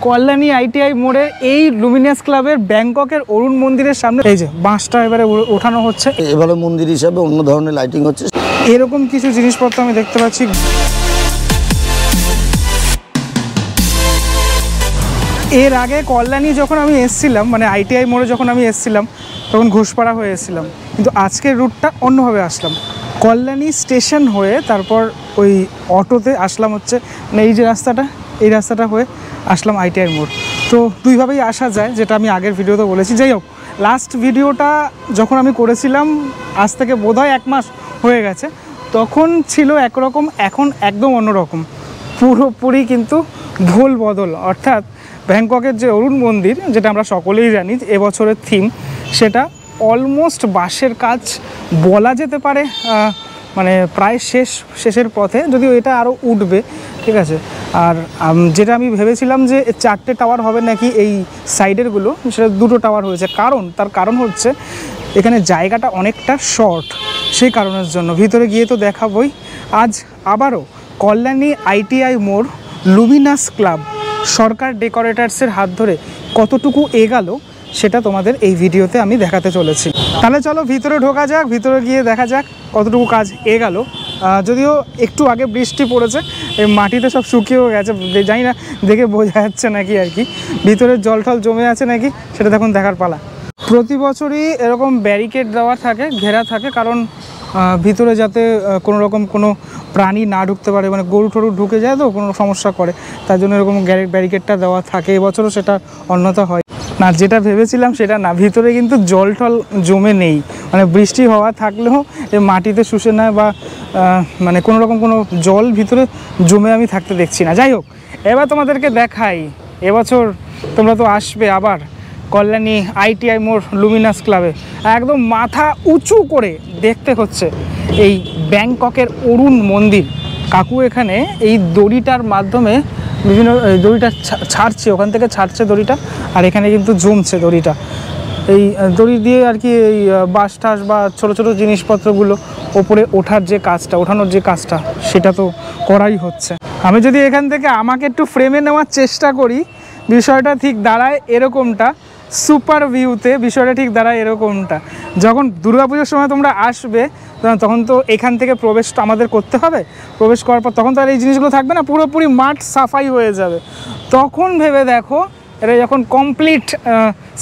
Kalyani ITI মোড়ে এই Luminous ক্লাবের ব্যাংককের অরুণ মন্দিরের সামনে এই যে বাঁশটা এবারে ওঠানো হচ্ছে। এবারে মন্দির হিসাবে অন্য ধরনের লাইটিং হচ্ছে, এরকম কিছু জিনিসপত্র আমি দেখতে পাচ্ছি। এর আগে কল্যাণী যখন আমি এসেছিলাম, মানে আইটিআই মোড়ে যখন আমি এসেছিলাম তখন ঘোষপাড়া হয়ে এসেছিলাম, কিন্তু আজকের রুটটা অন্যভাবে আসলাম। কল্যাণী স্টেশন হয়ে তারপর ওই অটোতে আসলাম হচ্ছে, মানে এই যে রাস্তাটা, এই রাস্তাটা হয়ে আসলাম আইটিআই মোড়। তো দুইভাবেই আসা যায়, যেটা আমি আগের ভিডিওতে বলেছি। যাই হোক, লাস্ট ভিডিওটা যখন আমি করেছিলাম আজ থেকে বোধহয় 1 মাস হয়ে গেছে, তখন ছিল একরকম, এখন একদম অন্যরকম, পুরোপুরি কিন্তু ভুল বদল। অর্থাৎ ব্যাংককের যে অরুণ মন্দির, যেটা আমরা সকলেই জানি এবছরের থিম, সেটা অলমোস্ট বাঁশের কাজ বলা যেতে পারে, মানে প্রায় শেষের পথে, যদিও এটা আরও উঠবে, ঠিক আছে। আর যেটা আমি ভেবেছিলাম যে 4টে টাওয়ার হবে নাকি এই সাইডেরগুলো, সেটা 2টো টাওয়ার হয়েছে। তার কারণ হচ্ছে এখানে জায়গাটা অনেকটা শর্ট, সেই কারণের জন্য। ভিতরে গিয়ে তো দেখাবই। আজ আবারও কল্যাণী আইটিআই মোড় লুমিনাস ক্লাব সরকার ডেকোরেটার্সের হাত ধরে কতটুকু এগালো সেটা তোমাদের এই ভিডিওতে আমি দেখাতে চলেছি। তাহলে চলো ভিতরে ঢোকা যাক, ভিতরে গিয়ে দেখা যাক কতটুকু কাজ এগালো। যদিও একটু আগে বৃষ্টি পড়েছে, এই মাটিতে সব শুকিয়েও গেছে, জানি না দেখে বোঝা যাচ্ছে নাকি আর কি, ভিতরে জল টল জমে আছে নাকি সেটা দেখুন দেখার পালা। প্রতি বছরই এরকম ব্যারিকেড দেওয়া থাকে, ঘেরা থাকে, কারণ ভিতরে যাতে কোনো রকম কোনো প্রাণী না ঢুকতে পারে, মানে গরু টরু ঢুকে যায় তো কোনো সমস্যা করে, তার জন্য এরকম ব্যারিকেডটা দেওয়া থাকে। এবছরও সেটা অন্যথা হয় না, যেটা ভেবেছিলাম সেটা না। ভিতরে কিন্তু জল টল জমে নেই, মানে বৃষ্টি হওয়া থাকলেও মাটিতে শুষে নেয় বা মানে কোনো রকম কোনো জল ভিতরে জমে আমি থাকতে দেখছি না। যাই হোক, এবার তোমাদেরকে দেখাই, এবছর তোমরা তো আসবে আবার কল্যাণী আইটিআই মোড় লুমিনাস ক্লাবে, একদম মাথা উঁচু করে দেখতে হচ্ছে এই ব্যাংককের অরুণ মন্দির। কাকু এখানে এই দড়িটার মাধ্যমে বিভিন্ন দড়িটা ছাড়ছে, ওখান থেকে ছাড়ছে দড়িটা, আর এখানে কিন্তু জমছে দড়িটা। এই দড়ি দিয়ে আর কি এই বাঁশ টাস বা ছোটো ছোটো জিনিসপত্রগুলো ওপরে ওঠার যে কাজটা, ওঠানোর যে কাজটা, সেটা তো করাই হচ্ছে। আমি যদি এখান থেকে আমাকে একটু ফ্রেমে নেওয়ার চেষ্টা করি, বিষয়টা ঠিক দাঁড়ায় এরকমটা। সুপার ভিউতে বিষয়টা ঠিক দাঁড়ায় এরকমটা। যখন দুর্গাপুজোর সময় তোমরা আসবে তখন তো এখান থেকে প্রবেশটা আমাদের করতে হবে। প্রবেশ করার পর তখন তো আর এই জিনিসগুলো থাকবে না, পুরোপুরি মাঠ সাফাই হয়ে যাবে। তখন ভেবে দেখো, এটা যখন কমপ্লিট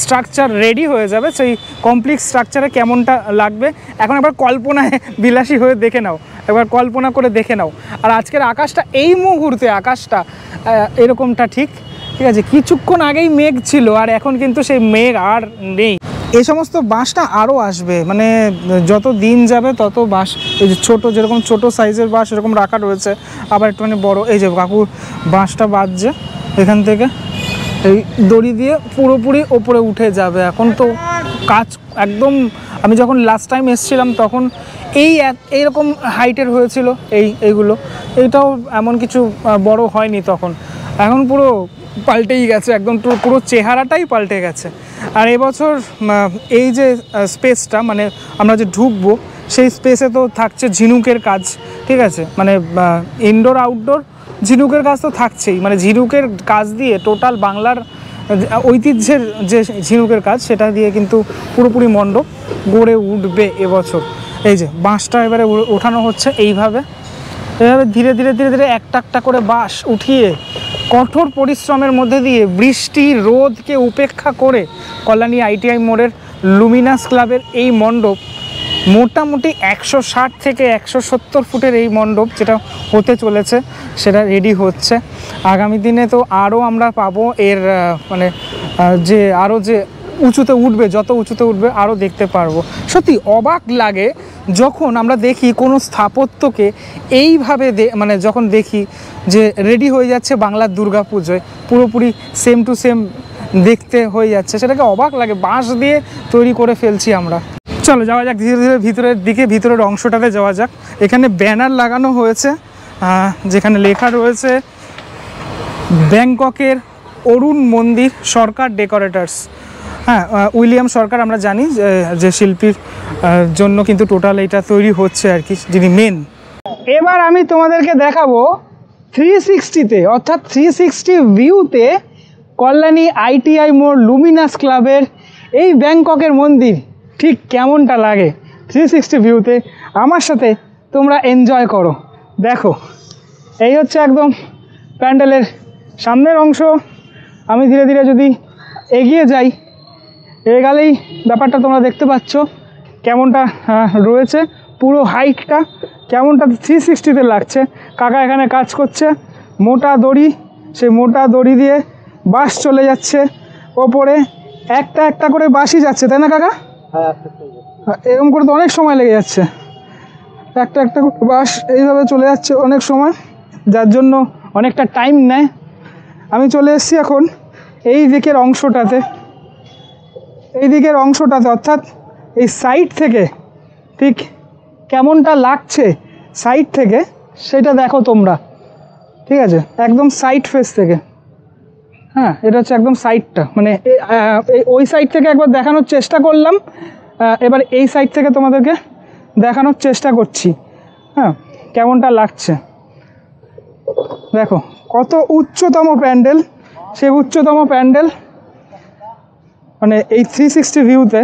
স্ট্রাকচার রেডি হয়ে যাবে, সেই কমপ্লিট স্ট্রাকচারে কেমনটা লাগবে। এখন একবার কল্পনায় বিলাসী হয়ে দেখে নাও, একবার কল্পনা করে দেখে নাও। আর আজকের আকাশটা, এই মুহূর্তে আকাশটা এরকমটা ঠিক আছে। কিছুক্ষণ আগেই মেঘ ছিল, আর এখন কিন্তু সেই মেঘ আর নেই। এই সমস্ত বাঁশটা আরও আসবে, মানে যত দিন যাবে তত বাঁশ, এই যে ছোটো, যেরকম ছোটো সাইজের বাঁশ এরকম রাখা রয়েছে, আবার একটুখানি বড়। এই যে কাকুর বাঁশটা বাজছে এখান থেকে, এই দড়ি দিয়ে পুরোপুরি ওপরে উঠে যাবে। এখন তো কাজ একদম, আমি যখন লাস্ট টাইম এসেছিলাম তখন এইরকম হাইটের হয়েছিল এইগুলো, এইটাও এমন কিছু বড় হয়নি তখন। এখন পুরো পাল্টেই গেছে, একদম পুরো চেহারাটাই পাল্টে গেছে। আর এবছর এই যে স্পেসটা, মানে আমরা যে ঢুকবো সেই স্পেসে তো থাকছে ঝিনুকের কাজ, ঠিক আছে। মানে ইনডোর আউটডোর ঝিনুকের কাজ তো থাকছেই, মানে ঝিনুকের কাজ দিয়ে টোটাল বাংলার ঐতিহ্যের যে ঝিনুকের কাজ, সেটা দিয়ে কিন্তু পুরোপুরি মণ্ডপ গড়ে উঠবে এবছর। এই যে বাঁশটা এবারে ওঠানো হচ্ছে এইভাবে ধীরে ধীরে ধীরে ধীরে একটা একটা করে বাঁশ উঠিয়ে কঠোর পরিশ্রমের মধ্যে দিয়ে, বৃষ্টি রোদকে উপেক্ষা করে কল্যাণী আইটিআই মোড়ের লুমিনাস ক্লাবের এই মণ্ডপ মোটামুটি 160 থেকে 170 ফুটের এই মণ্ডপ যেটা হতে চলেছে, সেটা রেডি হচ্ছে। আগামী দিনে তো আরও আমরা পাবো এর মানে যে আরও যে উঁচুতে উঠবে, যত উঁচুতে উঠবে আরও দেখতে পারবো। সত্যি অবাক লাগে যখন আমরা দেখি কোনো স্থাপত্যকে এইভাবে, মানে যখন দেখি যে রেডি হয়ে যাচ্ছে বাংলার দুর্গাপুজোয়, পুরোপুরি সেম টু সেম দেখতে হয়ে যাচ্ছে, সেটাকে অবাক লাগে। বাঁশ দিয়ে তৈরি করে ফেলছি আমরা। চলো যাওয়া যাক ধীরে ধীরে ভিতরের দিকে, ভিতরের অংশটাতে যাওয়া যাক। এখানে ব্যানার লাগানো হয়েছে যেখানে লেখা রয়েছে ব্যাংককের অরুণ মন্দির সরকার ডেকোরেটার্স। হ্যাঁ, উইলিয়াম সরকার আমরা জানি যে শিল্পীর জন্য কিন্তু টোটাল এটা তৈরি হচ্ছে আর কি, যিনি মেন। এবার আমি তোমাদেরকে দেখাবো 360-তে, অর্থাৎ 360 ভিউতে কল্যাণী ITI মোড় লুমিনাস ক্লাবের এই ব্যাংককের মন্দির ঠিক কেমনটা লাগে 360 ভিউতে আমার সাথে তোমরা এনজয় করো। দেখো এই হচ্ছে একদম প্যান্ডেলের সামনের অংশ। আমি ধীরে ধীরে যদি এগিয়ে যাই, গেলেই ব্যাপারটা তোমরা দেখতে পাচ্ছ কেমনটা রয়েছে, পুরো হাইটটা কেমনটা 360তে লাগছে। কাকা এখানে কাজ করছে, মোটা দড়ি, সেই মোটা দড়ি দিয়ে বাঁশ চলে যাচ্ছে ওপরে, একটা একটা করে বাঁশই যাচ্ছে, তাই না কাকা? এরকম করে তো অনেক সময় লেগে যাচ্ছে, একটা একটা বাঁশ এইভাবে চলে যাচ্ছে অনেক সময়, যার জন্য অনেকটা টাইম নেয়। আমি চলে এসেছি এখন এই দিকের অংশটাতে, অর্থাৎ এই সাইড থেকে ঠিক কেমনটা লাগছে সাইড থেকে সেটা দেখো তোমরা, ঠিক আছে? একদম সাইড ফেস থেকে, হ্যাঁ এটা হচ্ছে একদম সাইডটা, মানে ওই সাইড থেকে একবার দেখানোর চেষ্টা করলাম, এবার এই সাইড থেকে তোমাদেরকে দেখানোর চেষ্টা করছি, হ্যাঁ কেমনটা লাগছে। দেখো কত উচ্চতম প্যান্ডেল, সেই উচ্চতম প্যান্ডেল মানে এই 360 ভিউতে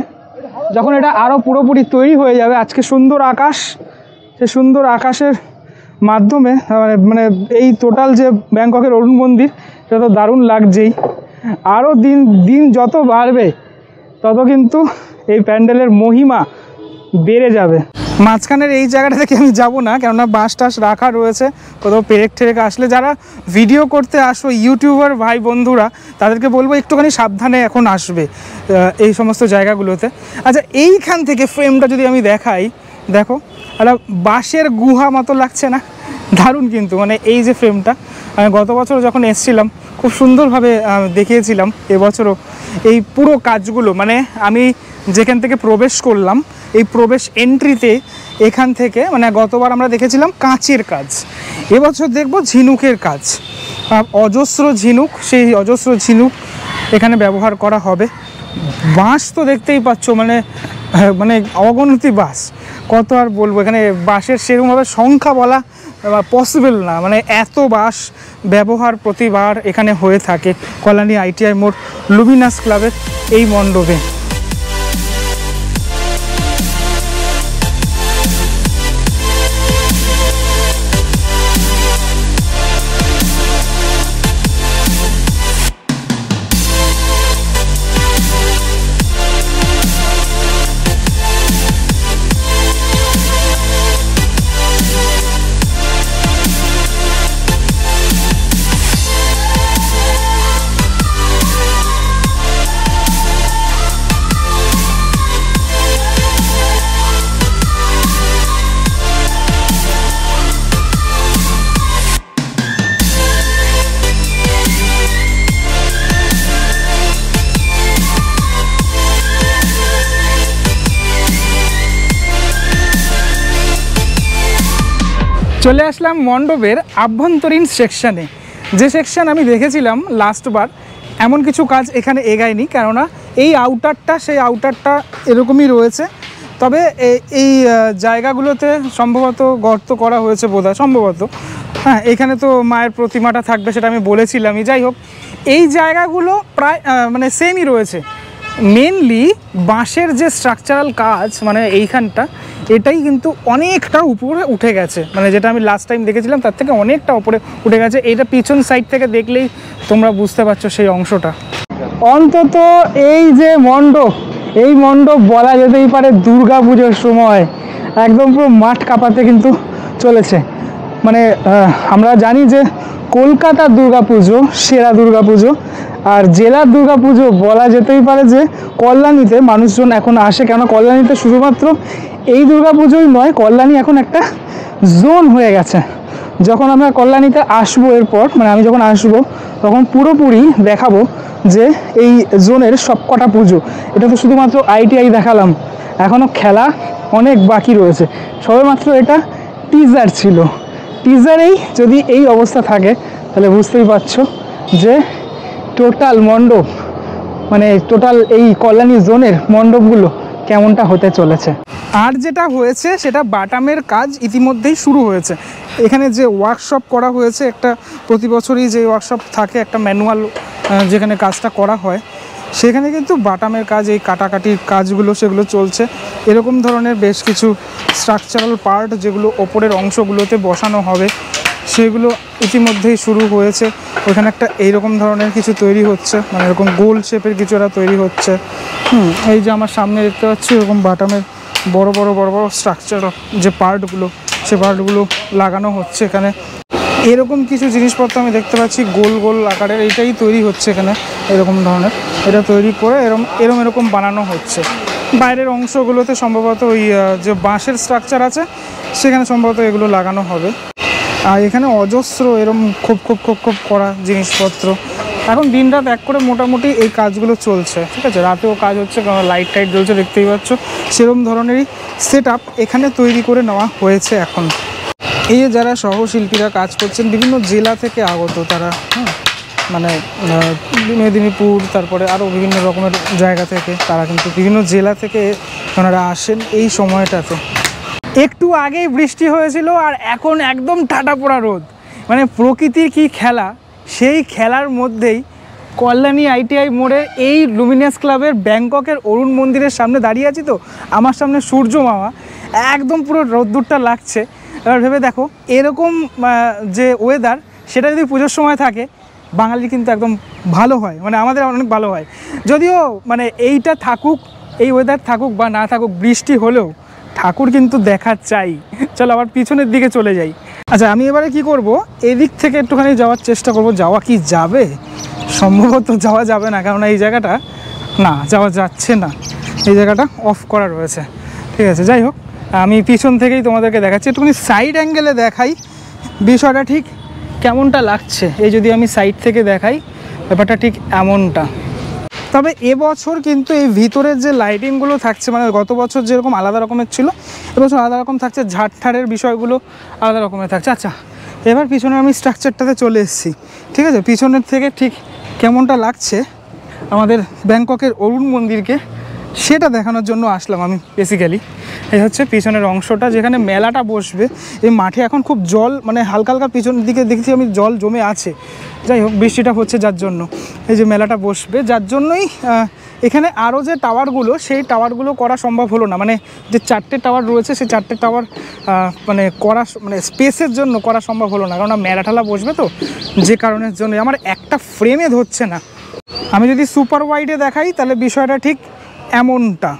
যখন এটা আরও পুরোপুরি তৈরি হয়ে যাবে, আজকে সুন্দর আকাশ, সে সুন্দর আকাশের মাধ্যমে মানে এই টোটাল যে ব্যাংককের অরুণ মন্দির সেটা তো দারুণ লাগছেই। আরও দিন যত বাড়বে তত কিন্তু এই প্যান্ডেলের মহিমা বেড়ে যাবে। মাঝখানের এই জায়গাটা থেকে আমি যাব না, কেননা বাঁশ টাস রাখা রয়েছে, কোথাও পেরেক ঠেরেক আসলে যারা ভিডিও করতে আসো ইউটিউবার ভাই বন্ধুরা তাদেরকে বলবো একটুখানি সাবধানে এখন আসবে এই সমস্ত জায়গাগুলোতে। আচ্ছা এইখান থেকে ফ্রেমটা যদি আমি দেখাই, দেখো একটা বাঁশের গুহা মতো লাগছে না? দারুণ কিন্তু, মানে এই যে ফ্রেমটা আমি গত বছর যখন এসেছিলাম খুব সুন্দরভাবে দেখিয়েছিলাম, এবছরও এই পুরো কাজগুলো, মানে আমি যেখান থেকে প্রবেশ করলাম এই প্রবেশ এন্ট্রিতে এখান থেকে, মানে গতবার আমরা দেখেছিলাম কাঁচের কাজ, এবছর দেখব ঝিনুকের কাজ, অজস্র ঝিনুক, সেই অজস্র ঝিনুক এখানে ব্যবহার করা হবে। বাঁশ তো দেখতেই পাচ্ছ, মানে অগণিত বাঁশ, কত আর বলবো, এখানে বাঁশের সেরকমভাবে সংখ্যা বলা পসিবল না, মানে এত বাঁশ ব্যবহার প্রতিবার এখানে হয়ে থাকে কল্যাণী ITI মোড় লুমিনাস ক্লাবের এই মণ্ডপে। চলে আসলাম মণ্ডপের আভ্যন্তরীণ সেকশানে, যে সেকশান আমি দেখেছিলাম লাস্টবার, এমন কিছু কাজ এখানে এগায়নি, কেননা এই আউটারটা সেই আউটারটা এরকমই রয়েছে, তবে এই জায়গাগুলোতে সম্ভবত গর্ত করা হয়েছে বোধহয়, সম্ভবত, হ্যাঁ এখানে তো মায়ের প্রতিমাটা থাকবে সেটা আমি বলেছিলামই। যাই হোক এই জায়গাগুলো প্রায় মানে সেমই রয়েছে, মেনলি বাঁশের যে স্ট্রাকচারাল কাজ, মানে এইখানটা এটাই কিন্তু অনেকটা উপরে উঠে গেছে, মানে যেটা আমি লাস্ট টাইম দেখেছিলাম তার থেকে অনেকটা উপরে উঠে গেছে। এটা পিছন সাইড থেকে দেখলেই তোমরা বুঝতে পারছো সেই অংশটা। অন্তত এই যে মণ্ডপ, এই মণ্ডপ বলা যেতেই পারে দুর্গা পুজোর সময় একদম পুরো মাঠ কাঁপাতে কিন্তু চলেছে। মানে আমরা জানি যে কলকাতার দুর্গাপুজো সেরা দুর্গাপুজো, আর জেলার দুর্গাপুজো বলা যেতেই পারে যে কল্যাণীতে মানুষজন এখন আসে, কেন কল্যাণীতে শুধুমাত্র এই দুর্গাপুজোই নয়, কল্যাণী এখন একটা জোন হয়ে গেছে। যখন আমরা কল্যাণীতে আসবো এরপর, মানে আমি যখন আসবো তখন পুরোপুরি দেখাবো যে এই জোনের সবকটা পুজো। এটা তো শুধুমাত্র ITI দেখালাম, এখনও খেলা অনেক বাকি রয়েছে, সবেমাত্র এটা টিজার ছিল। টিজারেই যদি এই অবস্থা থাকে তাহলে বুঝতেই পারছো যে টোটাল মণ্ডপ, মানে টোটাল এই কল্যাণী জোনের মণ্ডপগুলো কেমনটা হতে চলেছে। আর যেটা হয়েছে সেটা বাটামের কাজ ইতিমধ্যেই শুরু হয়েছে। এখানে যে ওয়ার্কশপ করা হয়েছে, একটা প্রতি বছরই যে ওয়ার্কশপ থাকে, একটা ম্যানুয়াল যেখানে কাজটা করা হয় সেখানে কিন্তু বাটামের কাজ, এই কাটাকাটির কাজগুলো সেগুলো চলছে। এরকম ধরনের বেশ কিছু স্ট্রাকচারাল পার্ট যেগুলো ওপরের অংশগুলোতে বসানো হবে সেগুলো ইতিমধ্যেই শুরু হয়েছে। ওইখানে একটা এইরকম ধরনের কিছু তৈরি হচ্ছে, মানে এরকম গোল শেপের কিছু একটা তৈরি হচ্ছে। এই যে আমার সামনে দেখতে পাচ্ছি এরকম বাটামের বড় বড় স্ট্রাকচার যে পার্টগুলো, সে পার্টগুলো লাগানো হচ্ছে এখানে। এরকম কিছু জিনিসপত্র আমি দেখতে পাচ্ছি গোল গোল আকারের, এইটাই তৈরি হচ্ছে এখানে এরকম ধরনের। এটা তৈরি করে এরকম বানানো হচ্ছে। বাইরের অংশগুলোতে সম্ভবত ওই যে বাঁশের স্ট্রাকচার আছে সেখানে সম্ভবত এগুলো লাগানো হবে। আর এখানে অজস্র এরকম খোপ করা জিনিসপত্র। এখন দিন রাত এক করে মোটামুটি এই কাজগুলো চলছে, ঠিক আছে। রাতেও কাজ হচ্ছে, কারণ লাইট টাইট জ্বলছে দেখতেই পাচ্ছ। সেরকম ধরনেরই সেট আপ এখানে তৈরি করে নেওয়া হয়েছে এখন। এই যারা সহশিল্পীরা কাজ করছেন বিভিন্ন জেলা থেকে আগত তারা, মানে মেদিনীপুর, তারপরে আরও বিভিন্ন রকমের জায়গা থেকে তারা কিন্তু বিভিন্ন জেলা থেকে ওনারা আসেন এই সময়টাতে। একটু আগেই বৃষ্টি হয়েছিল আর এখন একদম ঠাটা পোড়া রোদ, মানে প্রকৃতির কি খেলা। সেই খেলার মধ্যেই কল্যাণী ITI মোড়ে এই লুমিনাস ক্লাবের ব্যাংককের অরুণ মন্দিরের সামনে দাঁড়িয়ে আছি। তো আমার সামনে সূর্য মামা, একদম পুরো রোদ্দুরটা লাগছে। এবার ভেবে দেখো এরকম যে ওয়েদার, সেটা যদি পুজোর সময় থাকে বাঙালি কিন্তু একদম ভালো হয়, মানে আমাদের অনেক ভালো হয়। যদিও মানে এইটা থাকুক, এই ওয়েদার থাকুক বা না থাকুক, বৃষ্টি হলেও ঠাকুর কিন্তু দেখা চাই। চলো আবার পিছনের দিকে চলে যাই। আচ্ছা, আমি এবারে কি করব, এদিক থেকে একটুখানি যাওয়ার চেষ্টা করব। যাওয়া কি যাবে? সম্ভবত যাওয়া যাবে না, কারণ এই জায়গাটা না যাওয়া যাচ্ছে না, এই জায়গাটা অফ করা রয়েছে। ঠিক আছে, যাই হোক, আমি পিছন থেকেই তোমাদেরকে দেখাচ্ছি। একটুখানি সাইড অ্যাঙ্গেলে দেখাই বিষয়টা ঠিক কেমনটা লাগছে। এই যদি আমি সাইড থেকে দেখাই ব্যাপারটা ঠিক এমনটা। তবে এবছর কিন্তু এই ভিতরের যে লাইটিংগুলো থাকছে, মানে গত বছর যেরকম আলাদা রকমের ছিল, এবছর আলাদা রকম থাকছে। ঝাড়ঠাড়ের বিষয়গুলো আলাদা রকমের থাকছে। আচ্ছা, এবার পিছনে আমি স্ট্রাকচারটাতে চলে এসেছি, ঠিক আছে। পিছনের থেকে ঠিক কেমনটা লাগছে আমাদের ব্যাংককের অরুণ মন্দিরকে, সেটা দেখানোর জন্য আসলাম আমি বেসিক্যালি। এই হচ্ছে পিছনের অংশটা, যেখানে মেলাটা বসবে। এই মাঠে এখন খুব জল, মানে হালকা হালকা পিছনের দিকে দেখছি আমি জল জমে আছে। যাই হোক, বৃষ্টিটা হচ্ছে যার জন্য এই যে মেলাটা বসবে, যার জন্যই এখানে আরও যে টাওয়ারগুলো, সেই টাওয়ারগুলো করা সম্ভব হলো না। মানে যে 4টে টাওয়ার রয়েছে, সেই 4টে টাওয়ার মানে করা, মানে স্পেসের জন্য করা সম্ভব হলো না, কারণ মেলা ঠালা বসবে তো, যে কারণের জন্য আমার একটা ফ্রেমে ধরছে না। আমি যদি সুপার ওয়াইডে দেখাই তাহলে বিষয়টা ঠিক এমনটা।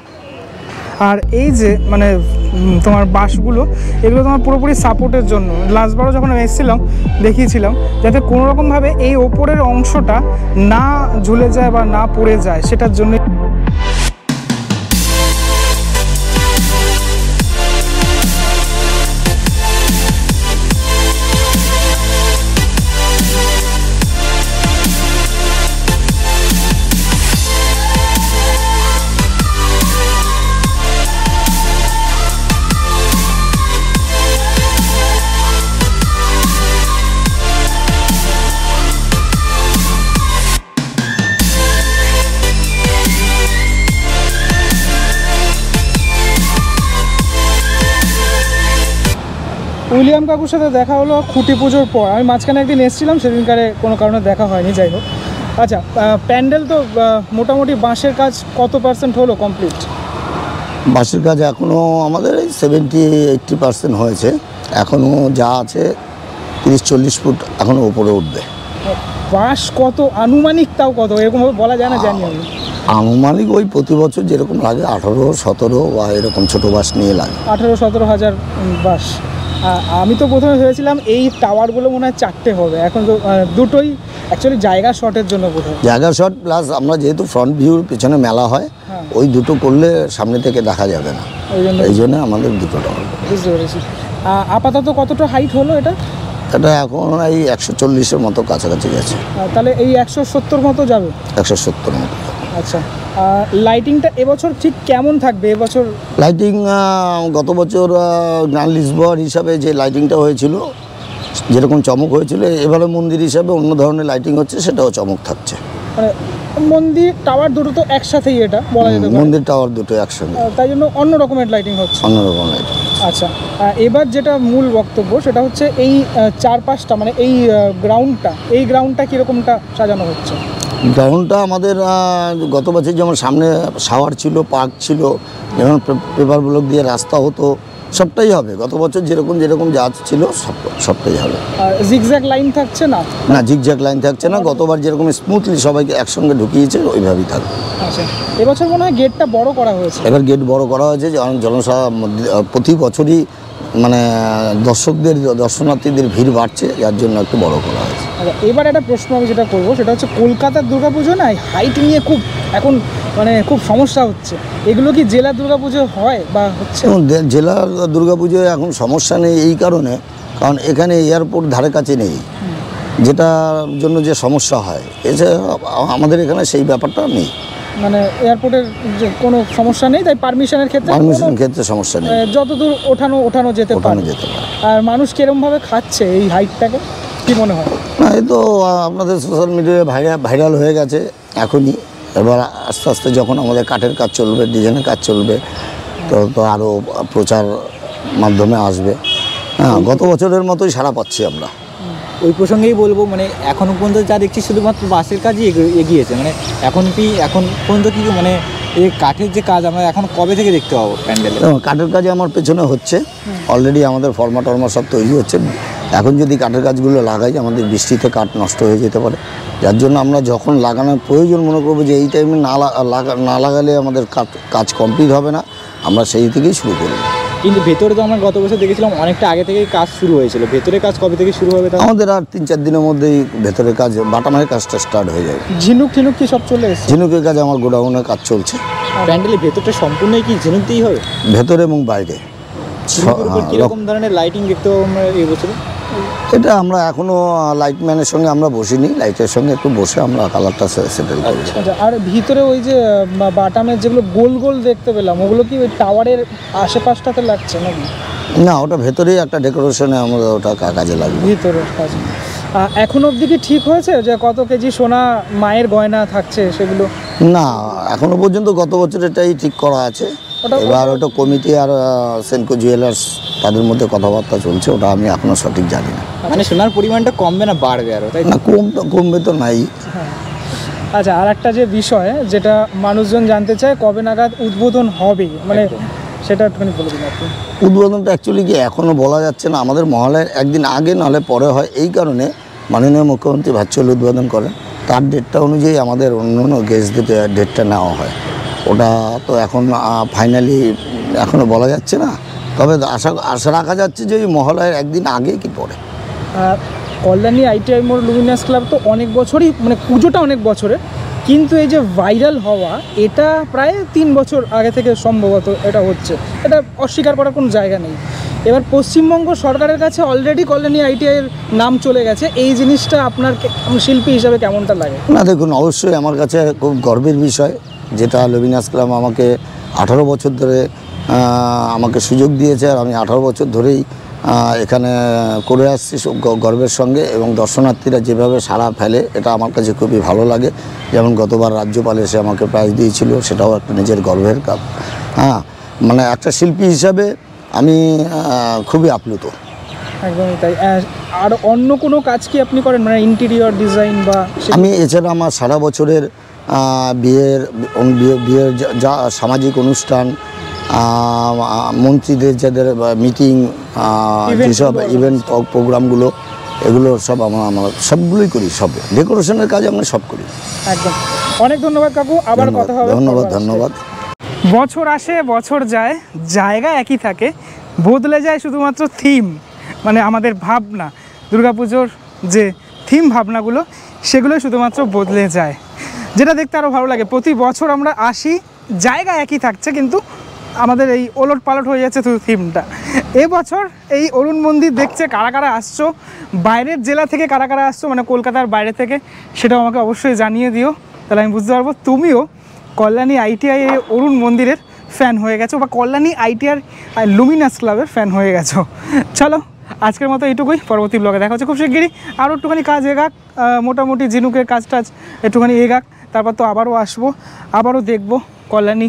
আর এই যে মানে তোমার বাঁশগুলো, এগুলো তোমার পুরোপুরি সাপোর্টের জন্য। লাস্টবারও যখন আমি এসেছিলাম দেখিয়েছিলাম, যাতে কোনোরকমভাবে এই ওপরের অংশটা না ঝুলে যায় বা না পড়ে যায়, সেটার জন্য। উইলিয়াম কাকুর সাথে দেখা হলো খুঁটি পুজোর পর। আমি মাঝখানে একদিন এসেছিলাম, সেদিনকারে কোনো কারণে দেখা হয়নি। যাই হোক, আচ্ছা, প্যান্ডেল তো মোটামুটি বাঁশের কাজ কত % হলো কমপ্লিট? বাঁশের কাজ এখনও আমাদের এই 70-80% হয়েছে। এখনও যা আছে 30-40 ফুট এখনও উপরে উঠবে। বাঁশ কত আনুমানিক, তাও কত এরকমভাবে বলা যায় না, জানি আমি। আনুমানিক ওই প্রতি বছর যেরকম লাগে 18-17 বা এরকম ছোটো বাঁশ নিয়ে লাগে। 18-17 হাজার বাঁশ। আমি তো প্রথমে ভেবেছিলাম এই টাওয়ারগুলো মনে হয় 4টে হবে, এখন তো দুটোই। অ্যাকচুয়ালি জায়গা শর্টের জন্য বোধহয়। জায়গা শর্ট প্লাস আমরা যেহেতু ফ্রন্ট ভিউর পেছনে মেলা হয়, ওই দুটো করলে সামনে থেকে দেখা যাবে না, এই জন্য আমাদের দুটো টাওয়ার। বুঝতে পেরেছি। আপাতত কতটা হাইট হলো এটা? এটা এখন এই 140-এর মতো কাছাকাছি গেছে। তাহলে এই 170 মতো যাবে? 170 মতো। আচ্ছা, লাইটিংটা এবছর ঠিক কেমন থাকবে? এবছর লাইটিং গত বছর গ্র্যান্ড লিসবন হিসাবে যে লাইটিংটা হয়েছিল, যেরকম চমক হয়েছিল, এবারে মন্দির হিসাবে অন্য ধরনের লাইটিং হচ্ছে, সেটাও চমক থাকছে। মানে মন্দির টাওয়ার দুটো তো একসাথেই, এটা বলা যেতে পারে। মন্দির টাওয়ার দুটো একসঙ্গে, তাই জন্য অন্য রকমের লাইটিং হচ্ছে। অন্য রকম লাইটিং। আচ্ছা, এবার যেটা মূল বক্তব্য সেটা হচ্ছে এই চারপাশটা, মানে এই গ্রাউন্ডটা কীরকমটা সাজানো হচ্ছে? গ্রাউন্ডটা আমাদের গত বছর যেমন সামনে শাওয়ার ছিল, পার্ক ছিল, যেমন পেপার ব্লক দিয়ে রাস্তা হতো, সবটাই হবে। গত বছর যেরকম যা ছিল সবটাই হবে। জিগজ্যাগ লাইন থাকছে না? না, জিগজ্যাগ লাইন থাকছে না। গতবার যেরকম স্মুথলি সবাইকে একসঙ্গে ঢুকিয়েছে ওইভাবেই থাকবে। আচ্ছা, এবছর মনে হয় গেটটা বড় করা হয়েছে। এবার গেট বড় করা হয়েছে, প্রতি বছরই মানে দর্শনার্থীদের ভিড় বাড়ছে, যার জন্য একটু বড় করা হয়েছে। আচ্ছা, এবার একটা প্রশ্ন আমি যেটা করবো সেটা হচ্ছে কলকাতার দুর্গাপুজো না হাইট নিয়ে খুব এখন মানে খুব সমস্যা হচ্ছে। এগুলো কি জেলার দুর্গাপুজো হয় বা হচ্ছে? জেলার দুর্গাপুজোয় এখন সমস্যা নেই এই কারণে, কারণ এখানে এয়ারপোর্ট ধারে কাছে নেই, যেটার জন্য যে সমস্যা হয়, এছাড়া আমাদের এখানে সেই ব্যাপারটা নেই। মানে এয়ারপোর্টের কোনো সমস্যা নেই, তাই পারমিশনের ক্ষেত্রে সমস্যা নেই, যতদূর ওঠানো যেতে পারে। আর মানুষ কিরমভাবে খাচ্ছে এই হাইটটাকে, কি মনে হয়? না, এই তো আপনাদের সোশ্যাল মিডিয়ায় ভাইরাল হয়ে গেছে এখনই। এবার আস্তে আস্তে যখন আমাদের কাঠের কাজ চলবে, ডিজাইনের কাজ চলবে, তো আরও প্রচার মাধ্যমে আসবে। হ্যাঁ, গত বছরের মতোই সাড়া পাচ্ছি আমরা। ওই প্রসঙ্গেই বলবো, মানে এখনও পর্যন্ত যা দেখছি শুধুমাত্র বাসের কাজই এগিয়েছে। মানে এখন পর্যন্ত কি মানে এই কাঠের যে কাজ আমরা এখন কবে থেকে দেখতে পাবো প্যান্ডেলে? কাঠের কাজ আমার পেছনে হচ্ছে অলরেডি, আমাদের ফর্মা টর্মা সব তৈরি হচ্ছে। এখন যদি কাঠের কাজগুলো লাগাই, আমাদের বৃষ্টিতে কাঠ নষ্ট হয়ে যেতে পারে, যার জন্য আমরা যখন লাগানোর প্রয়োজন মনে করবো যে এই টাইমে না লাগালে আমাদের কাজ কমপ্লিট হবে না, আমরা সেই থেকেই শুরু করব। কিন্তু ভেতরে তো আমরা গত বছর দেখেছিলাম অনেকটা আগে থেকেই কাজ শুরু হয়েছিল। ভেতরে কাজ কবে থেকে শুরু হবে? আমাদের আর 3-4 দিনের মধ্যেই ভেতরের কাজ, বাটামের কাজটা স্টার্ট হয়ে যাবে। ঝিনুক কি সব চলে এসেছে? ঝিনুকের কাজ আমার গোডাউনের কাজ চলছে। প্যান্ডেলের ভেতরটা সম্পূর্ণই কি ঝিনুক দিয়েই হবে? ভেতরে এবং বাইরে। কীরকম ধরনের লাইটিং দেখতে পাবো আমরা এই বছরে? এটা আমরা এখনও লাইটম্যানের সঙ্গে আমরা বসিনি, লাইটের সঙ্গে একটু বসে আমরা কালারটা সেটেল করছি। আচ্ছা, আর ভিতরে ওই যে বাটামের যেগুলো গোল গোল দেখতে পেলাম, ওগুলো কি ওই টাওয়ারের আশেপাশটাতে লাগছে নাকি? না, ওটা ভেতরেই একটা ডেকোরেশনে আমরা ওটা কাজে লাগবে। ভিতরের কাজে এখন অবধি কি ঠিক হয়েছে যে কত কেজি সোনা মায়ের গয়না থাকছে সেগুলো? না, এখনো পর্যন্ত গত বছরেরটাই ঠিক করা আছে। এবার ওটা কমিটি আর সেনকো জুয়েলার্স তাদের মধ্যে কথাবার্তা চলছে, ওটা আমি এখনো সঠিক জানি না। মানে সোনার পরিমাণটা কমবে না বাড়বে আরও, তাই না? কমবে তো নাই। হ্যাঁ। আচ্ছা, আর একটা যে বিষয় যেটা মানুষজন জানতে চায়, কবে নাগাদ উদ্বোধন হবে, মানে সেটা একটুখানি বলে দিন আপনি। উদ্বোধনটা অ্যাকচুয়ালি কি এখনও বলা যাচ্ছে না। আমাদের মহালয়ের একদিন আগে নাহলে পরে হয়, এই কারণে মাননীয় মুখ্যমন্ত্রী ভার্চুয়াল উদ্বোধন করেন, তার ডেটটা অনুযায়ী আমাদের অন্য গেস্টদের ডেটটা নেওয়া হয়। ওটা তো এখন ফাইনালি এখনও বলা যাচ্ছে না, তবে আশা রাখা যাচ্ছে যে ওই মহালয়ের একদিন আগে কি পরে। কল্যাণী ITI মোড় লুমিনাস ক্লাব তো অনেক বছরই, মানে পুজোটা অনেক বছরের, কিন্তু এই যে ভাইরাল হওয়া এটা প্রায় 3 বছর আগে থেকে সম্ভবত এটা হচ্ছে, এটা অস্বীকার করার কোনো জায়গা নেই। এবার পশ্চিমবঙ্গ সরকারের কাছে অলরেডি কল্যাণী ITI এর নাম চলে গেছে, এই জিনিসটা আপনার শিল্পী হিসাবে কেমনটা লাগে? না, দেখুন, অবশ্যই আমার কাছে খুব গর্বের বিষয়, যেটা লুমিনাস ক্লাব আমাকে 18 বছর ধরে আমাকে সুযোগ দিয়েছে, আর আমি 18 বছর ধরেই এখানে করে আসছি গর্বের সঙ্গে, এবং দর্শনার্থীরা যেভাবে সাড়া ফেলে এটা আমার কাছে খুবই ভালো লাগে। যেমন গতবার রাজ্যপাল এসে আমাকে প্রাইজ দিয়েছিল, সেটাও একটা নিজের গর্বের কাজ। হ্যাঁ, মানে একটা শিল্পী হিসাবে আমি খুবই আপ্লুত। একদমই তাই। আর অন্য কোনো কাজ কি আপনি করেন, মানে ইন্টেরিয়র ডিজাইন বা? আমি এছাড়া আমার সারা বছরের বিয়ের যা সামাজিক অনুষ্ঠান, মন্ত্রীদের যাদের মিটিং, যেসব ইভেন্ট প্রোগ্রামগুলো, এগুলো সব আমরা সবগুলোই করি, সব ডেকোরেশনের কাজ আমরা সব করি। একদম। অনেক ধন্যবাদ কাকু, আবার কথা হবে। ধন্যবাদ। বছর আসে বছর যায়, জায়গা একই থাকে, বদলে যায় শুধুমাত্র থিম, মানে আমাদের ভাবনা, দুর্গাপুজোর যে থিম ভাবনাগুলো সেগুলোই শুধুমাত্র বদলে যায়, যেটা দেখতে আরও ভালো লাগে। প্রতি বছর আমরা আসি, জায়গা একই থাকছে, কিন্তু আমাদের এই ওলট পালট হয়ে যাচ্ছে শুধু থিমটা। এবছর এই অরুণ মন্দির দেখছে কারা কারা আসছো, বাইরের জেলা থেকে কারা কারা আসছো, মানে কলকাতার বাইরে থেকে, সেটাও আমাকে অবশ্যই জানিয়ে দিও, তাহলে আমি বুঝতে পারবো তুমিও কল্যাণী ITI অরুণ মন্দিরের ফ্যান হয়ে গেছো, বা কল্যাণী ITI লুমিনাস ক্লাবের ফ্যান হয়ে গেছো। চলো, আজকের মতো এইটুকুই, পরবর্তী ব্লগে দেখা হচ্ছে খুব শিগগিরই। আরও একটুখানি কাজ এগাক, মোটামুটি ঝিনুকের কাজ টাজ একটুখানি এগাক, তারপর তো আবারও আসবো, আবারও দেখবো কল্যাণী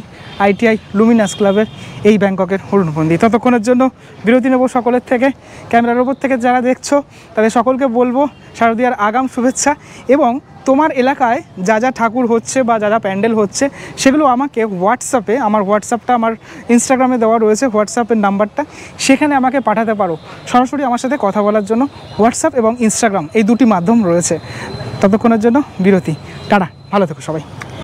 ITI লুমিনাস ক্লাবের এই ব্যাংককের হরণবন্দি। ততক্ষণের জন্য বিরতি নেব সকলের থেকে। ক্যামেরার ওপর থেকে যারা দেখছো তাদের সকলকে বলবো শারদীয়ার আগাম শুভেচ্ছা, এবং তোমার এলাকায় যা যা ঠাকুর হচ্ছে বা যা যা প্যান্ডেল হচ্ছে সেগুলো আমাকে হোয়াটসঅ্যাপে, আমার হোয়াটসঅ্যাপটা আমার ইনস্টাগ্রামে দেওয়া রয়েছে, হোয়াটসঅ্যাপের নাম্বারটা, সেখানে আমাকে পাঠাতে পারো। সরাসরি আমার সাথে কথা বলার জন্য হোয়াটসঅ্যাপ এবং ইনস্টাগ্রাম এই দুটি মাধ্যম রয়েছে। ততক্ষণের জন্য বিরতি, টাটা, ভালো থেকো সবাই।